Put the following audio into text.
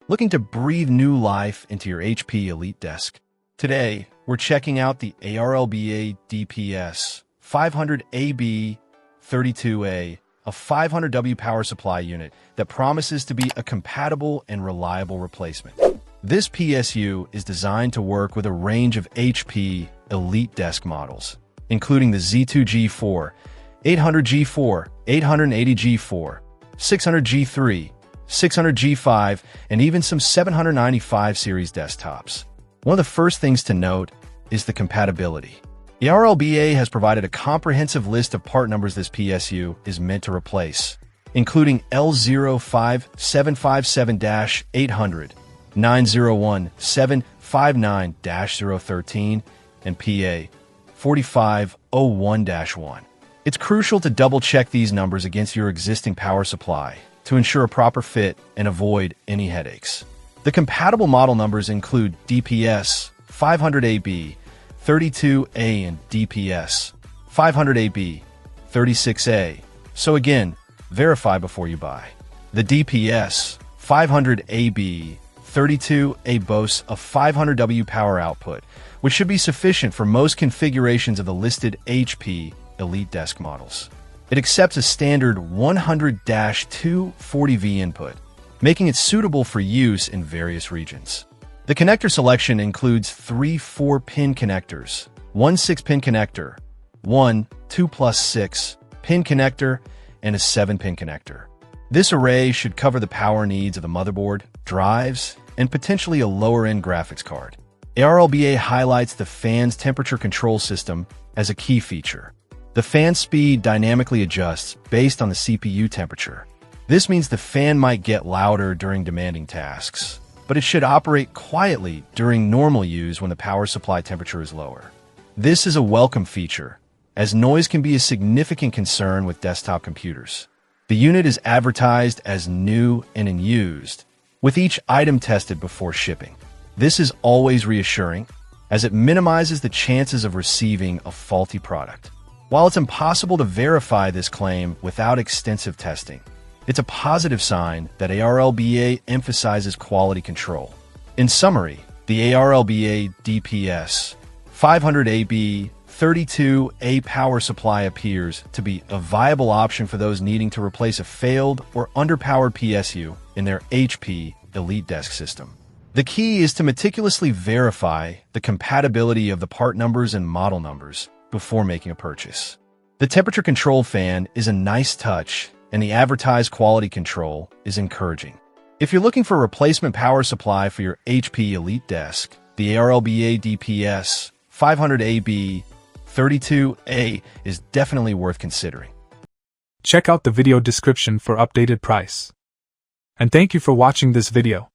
Looking to breathe new life into your HP EliteDesk? Today, we're checking out the ARLBA DPS-500AB-32, a 500W power supply unit that promises to be a compatible and reliable replacement. This PSU is designed to work with a range of HP EliteDesk models, including the Z2G4, 800G4, 880G4, 600G3, 600G5, and even some 795 series desktops. One of the first things to note is the compatibility. The ARLBA has provided a comprehensive list of part numbers this PSU is meant to replace, including L05757-800, 901-759-013, and PA 4501-1. It's crucial to double-check these numbers against your existing power supply to ensure a proper fit and avoid any headaches. The compatible model numbers include DPS-500AB-32A and DPS-500AB-36A. So again, verify before you buy. The DPS-500AB-32A boasts a 500W power output, which should be sufficient for most configurations of the listed HP EliteDesk models. It accepts a standard 100-240V input, making it suitable for use in various regions. The connector selection includes 3 4-pin connectors, 1 6-pin connector, 1 2+6-pin connector, and a 7-pin connector. This array should cover the power needs of the motherboard, drives, and potentially a lower-end graphics card. ARLBA highlights the fan's temperature control system as a key feature. The fan speed dynamically adjusts based on the CPU temperature. This means the fan might get louder during demanding tasks, but it should operate quietly during normal use when the power supply temperature is lower. This is a welcome feature, as noise can be a significant concern with desktop computers. The unit is advertised as new and in used, with each item tested before shipping. This is always reassuring, as it minimizes the chances of receiving a faulty product. While it's impossible to verify this claim without extensive testing, it's a positive sign that ARLBA emphasizes quality control. In summary, the ARLBA DPS-500AB-32A power supply appears to be a viable option for those needing to replace a failed or underpowered PSU in their HP EliteDesk system. The key is to meticulously verify the compatibility of the part numbers and model numbers before making a purchase. The temperature control fan is a nice touch, and the advertised quality control is encouraging. If you're looking for a replacement power supply for your HP EliteDesk, the ARLBA DPS-500AB-32A is definitely worth considering. Check out the video description for updated price. And thank you for watching this video.